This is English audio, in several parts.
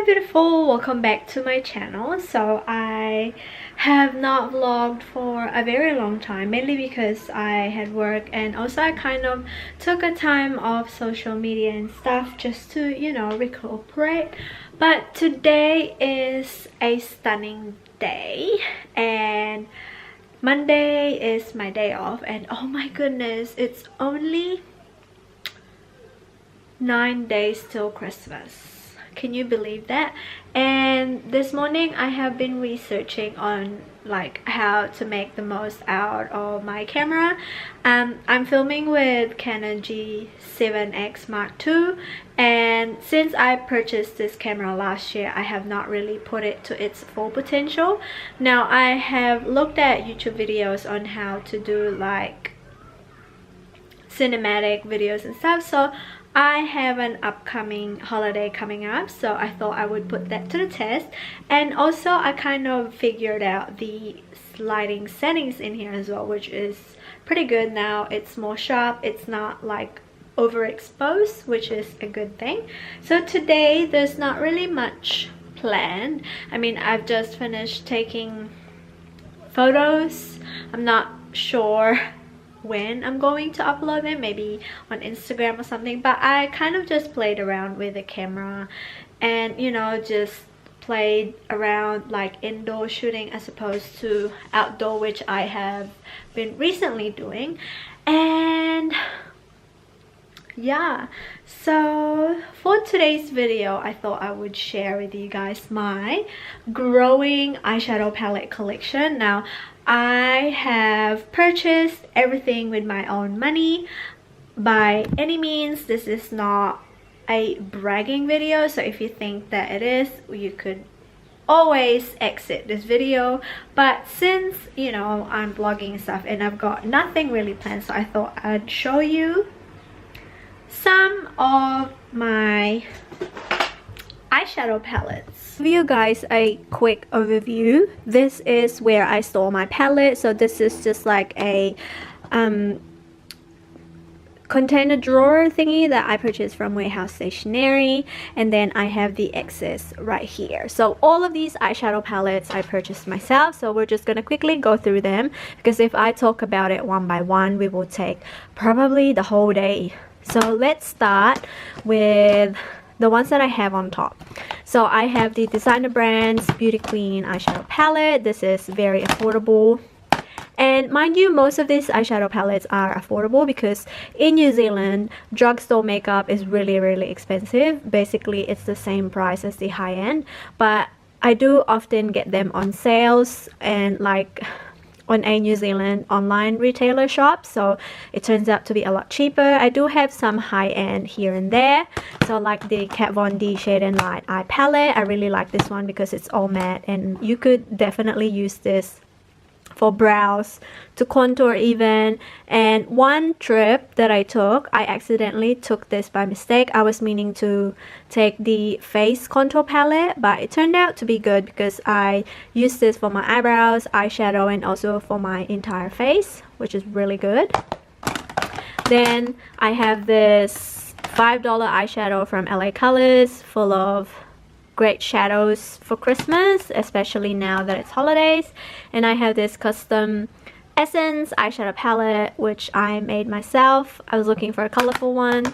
beautiful, welcome back to my channel. So I have not vlogged for a very long time, mainly because I had work, and also I kind of took a time off social media and stuff just to, you know, recuperate. But today is a stunning day and Monday is my day off, and oh my goodness, it's only 9 days till Christmas. Can you believe that? And this morning I have been researching on like how to make the most out of my camera. I'm filming with Canon G7X Mark II, and since I purchased this camera last year, I have not really put it to its full potential. Now I have looked at YouTube videos on how to do like cinematic videos and stuff, so I have an upcoming holiday coming up, so I thought I would put that to the test. And also I kind of figured out the lighting settings in here as well, which is pretty good now. It's more sharp, it's not like overexposed, which is a good thing. So today there's not really much planned. I mean, I've just finished taking photos. I'm not sure when I'm going to upload them, maybe on Instagram or something, but I kind of just played around with the camera and, you know, just played around like indoor shooting as opposed to outdoor, which I have been recently doing. And yeah, so for today's video I thought I would share with you guys my growing eyeshadow palette collection. Now I have purchased everything with my own money. By any means, this is not a bragging video, so if you think that it is, you could always exit this video. But since, you know, I'm vlogging and stuff and I've got nothing really planned, so I thought I'd show you some of my eyeshadow palettes. Give you guys a quick overview. This is where I store my palette. So this is just like a container drawer thingy that I purchased from Warehouse Stationery, and then I have the excess right here. So all of these eyeshadow palettes I purchased myself, so we're just gonna quickly go through them, because if I talk about it one by one, we will take probably the whole day. So let's start with the ones that I have on top. So I have the Designer Brands Beauty Queen eyeshadow palette. This is very affordable. And mind you, most of these eyeshadow palettes are affordable because in New Zealand, drugstore makeup is really expensive. Basically, it's the same price as the high-end. But I do often get them on sales and like on a New Zealand online retailer shop, so it turns out to be a lot cheaper. I do have some high-end here and there, so like the Kat Von D Shade and Light Eye palette. I really like this one because it's all matte, and you could definitely use this for brows, to contour even. And one trip that I took, I accidentally took this by mistake. I was meaning to take the face contour palette, but it turned out to be good because I used this for my eyebrows, eyeshadow, and also for my entire face, which is really good. Then I have this $5 eyeshadow from LA Colors, full of great shadows for Christmas, especially now that it's holidays. And I have this custom Essence eyeshadow palette, which I made myself. I was looking for a colorful one.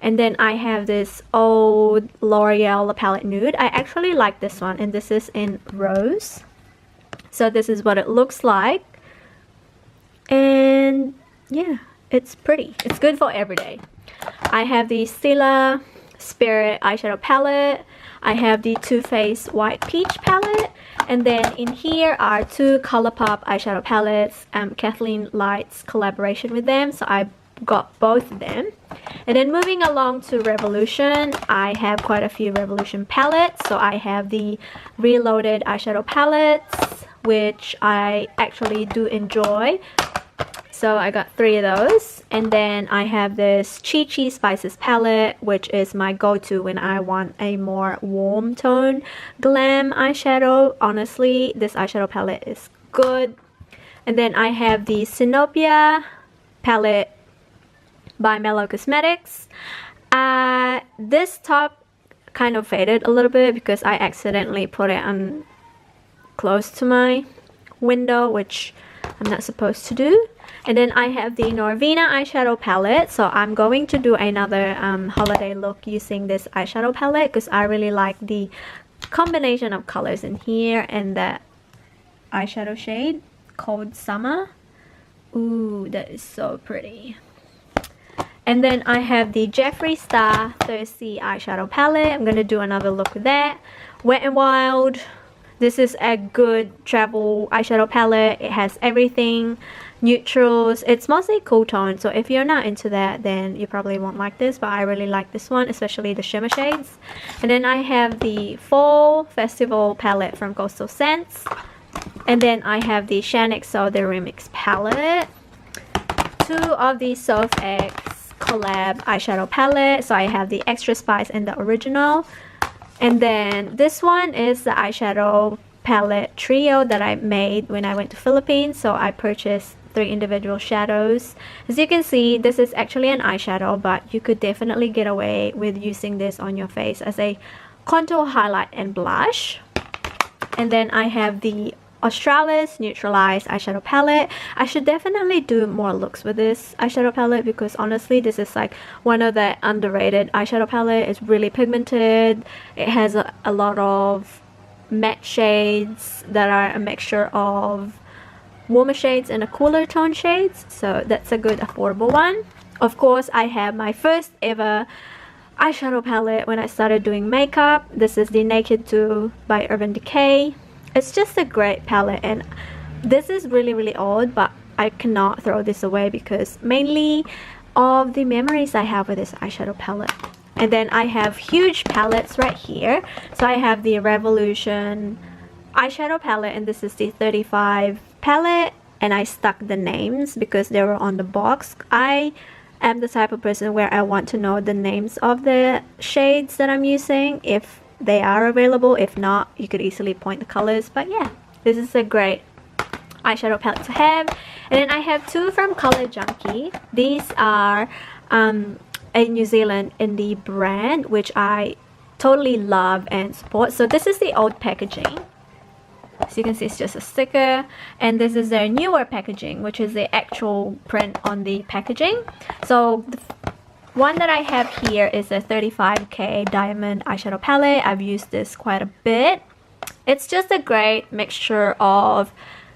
And then I have this old L'Oreal palette nude. I actually like this one, and this is in rose. So this is what it looks like. And yeah, it's pretty. It's good for every day. I have the Stila Spirit eyeshadow palette. I have the Too Faced White Peach palette, and then in here are two ColourPop eyeshadow palettes. Kathleen Light's collaboration with them, so I got both of them. And then moving along to Revolution, I have quite a few Revolution palettes. So I have the Reloaded eyeshadow palettes, which I actually do enjoy. So I got 3 of those. And then I have this Chi Chi Spices palette, which is my go-to when I want a more warm tone glam eyeshadow. Honestly, this eyeshadow palette is good. And then I have the Sinopia palette by Mellow Cosmetics. This top kind of faded a little bit because I accidentally put it on close to my window, which I'm not supposed to do. And then I have the Norvina eyeshadow palette, so I'm going to do another holiday look using this eyeshadow palette because I really like the combination of colors in here and that eyeshadow shade called Summer. Ooh, that is so pretty. And then I have the Jeffree Star Thirsty eyeshadow palette. I'm gonna do another look with that. Wet n Wild. This is a good travel eyeshadow palette. It has everything, neutrals. It's mostly cool tone, so if you're not into that, then you probably won't like this, but I really like this one, especially the shimmer shades. And then I have the Fall Festival palette from Coastal Scents. And then I have the Shaaanxo The Remix palette. Two of the Soft X collab eyeshadow palette. So I have the Extra Spice and the original. And then this one is the eyeshadow palette trio that I made when I went to Philippines. So I purchased 3 individual shadows. As you can see, this is actually an eyeshadow, but you could definitely get away with using this on your face as a contour, highlight, and blush. And then I have the Australis Neutralized eyeshadow palette. I should definitely do more looks with this eyeshadow palette because honestly this is like one of the underrated eyeshadow palette. It's really pigmented. It has a lot of matte shades that are a mixture of warmer shades and a cooler tone shades, so that's a good affordable one. Of course, I have my first ever eyeshadow palette when I started doing makeup. This is the Naked 2 by Urban Decay. It's just a great palette, and this is really old, but I cannot throw this away because mainly of the memories I have with this eyeshadow palette. And then I have huge palettes right here. So I have the Revolution eyeshadow palette, and this is the 35 palette, and I stuck the names because they were on the box. I am the type of person where I want to know the names of the shades that I'm using if they are available. If not, you could easily point the colors. But yeah, this is a great eyeshadow palette to have. And then I have 2 from Color Junkie. These are a New Zealand indie brand which I totally love and support. So this is the old packaging. So you can see it's just a sticker, and this is their newer packaging, which is the actual print on the packaging. So the one that I have here is a 35K diamond eyeshadow palette. I've used this quite a bit. It's just a great mixture of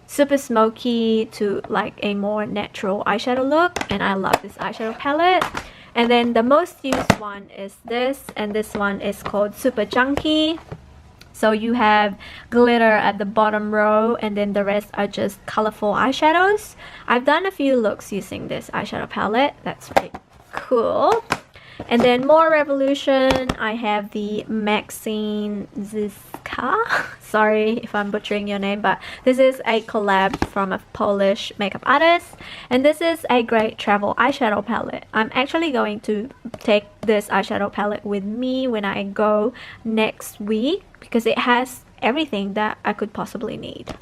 super smoky to like a more natural eyeshadow look, and I love this eyeshadow palette. And then the most used one is this, and this one is called Super Junkie. So you have glitter at the bottom row, and then the rest are just colorful eyeshadows. I've done a few looks using this eyeshadow palette. That's really cool. And then more Revolution. I have the Maxine Ziska. Sorry if I'm butchering your name, but this is a collab from a Polish makeup artist, and this is a great travel eyeshadow palette. I'm actually going to take this eyeshadow palette with me when I go next week because it has everything that I could possibly need.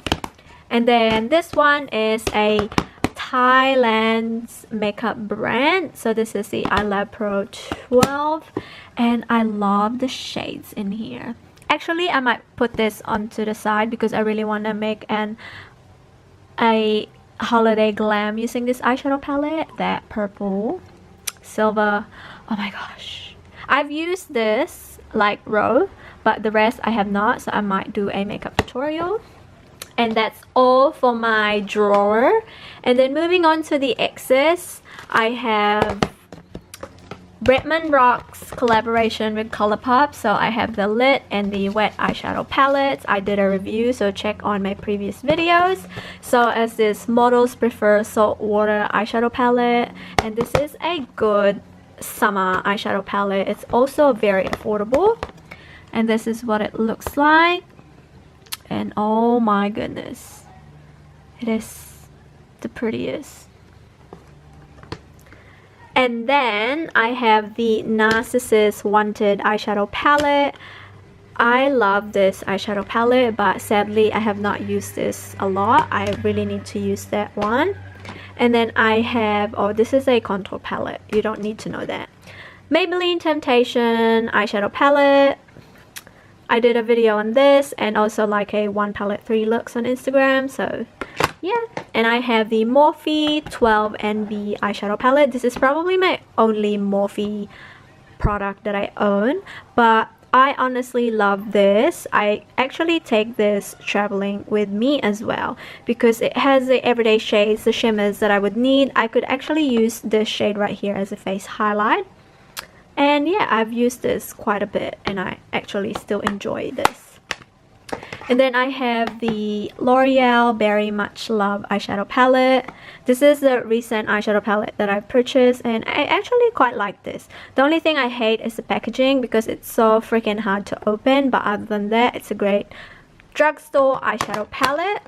And then this one is a Thailand's makeup brand. So this is the iLab Pro 12, and I love the shades in here. Actually, I might put this onto the side because I really want to make a holiday glam using this eyeshadow palette. That purple, silver, oh my gosh. I've used this light row, but the rest I have not, so I might do a makeup tutorial. And that's all for my drawer. And then moving on to the excess, I have Bretman Rock's collaboration with Colourpop. So I have the Lit and the Wet eyeshadow palettes. I did a review, so check on my previous videos. So as this Models Prefer Saltwater eyeshadow palette, and this is a good summer eyeshadow palette. It's also very affordable, and this is what it looks like. And oh my goodness, it is the prettiest. And then I have the Narcissus Wanted eyeshadow palette. I love this eyeshadow palette, but sadly I have not used this a lot. I really need to use that one. And then I have, oh, this is a contour palette. You don't need to know that. Maybelline Temptation eyeshadow palette. I did a video on this and also like a 1 palette 3 looks on Instagram. So yeah, and I have the Morphe 12 NB eyeshadow palette. This is probably my only Morphe product that I own, but I honestly love this. I actually take this traveling with me as well because it has the everyday shades, the shimmers that I would need. I could actually use this shade right here as a face highlight. And yeah, I've used this quite a bit and I actually still enjoy this. And then I have the L'Oreal Berry Much Love eyeshadow palette. This is the recent eyeshadow palette that I've purchased and I actually quite like this. The only thing I hate is the packaging because it's so freaking hard to open, but other than that, it's a great drugstore eyeshadow palette.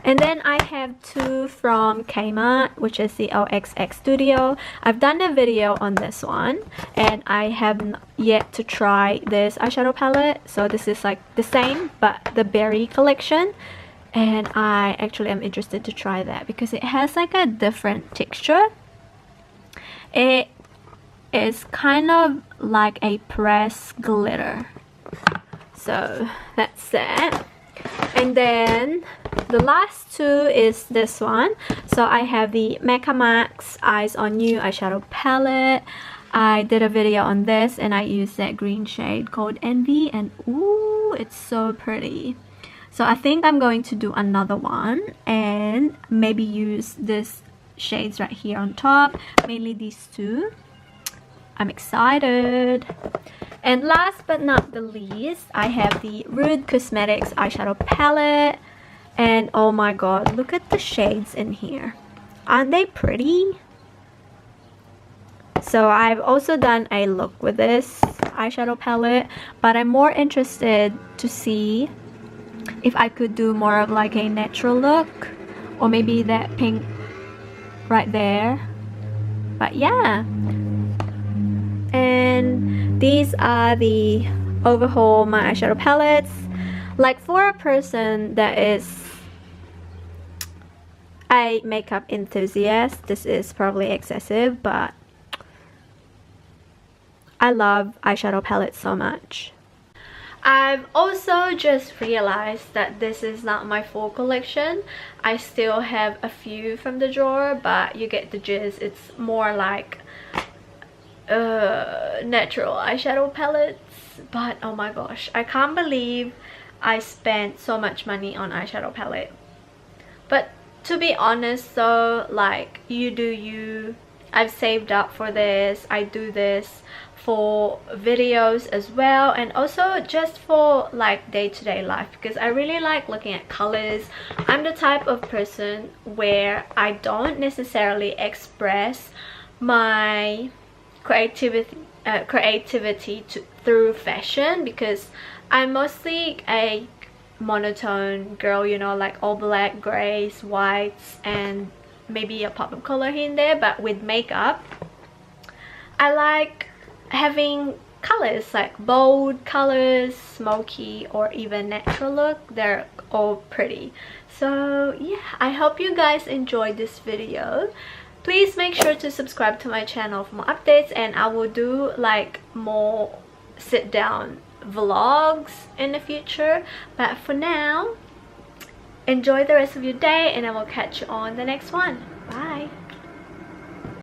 And then I have two from Kmart, which is the OXX Studio. I've done a video on this one and I have yet to try this eyeshadow palette. So this is like the same but the berry collection, and I actually am interested to try that because it has like a different texture. It is kind of like a pressed glitter. So that's that. And then the last two is this one. So I have the Mecca Max Eyes on You eyeshadow palette. I did a video on this and I used that green shade called Envy, and ooh, it's so pretty. So I think I'm going to do another one and maybe use this shades right here on top, mainly these two. I'm excited. And last but not the least, I have the Rude Cosmetics eyeshadow palette. And oh my god, look at the shades in here. Aren't they pretty? So I've also done a look with this eyeshadow palette, but I'm more interested to see if I could do more of like a natural look, or maybe that pink right there. But yeah. And these are the overhaul my eyeshadow palettes. Like for a person that is a makeup enthusiast, this is probably excessive, but I love eyeshadow palettes so much. I've also just realized that this is not my full collection. I still have a few from the drawer, but you get the gist. It's more like natural eyeshadow palettes. But oh my gosh, I can't believe I spent so much money on eyeshadow palette. But to be honest though, like, you do you. I've saved up for this. I do this for videos as well, and also just for like day-to-day life because I really like looking at colors. I'm the type of person where I don't necessarily express my creativity through fashion because I'm mostly a monotone girl, you know, like all black, grays, whites, and maybe a pop of color here and there. But with makeup, I like having colors, like bold colors, smoky, or even natural look. They're all pretty. So yeah, I hope you guys enjoyed this video. Please make sure to subscribe to my channel for more updates, and I will do like more sit down vlogs in the future. But for now, enjoy the rest of your day and I will catch you on the next one.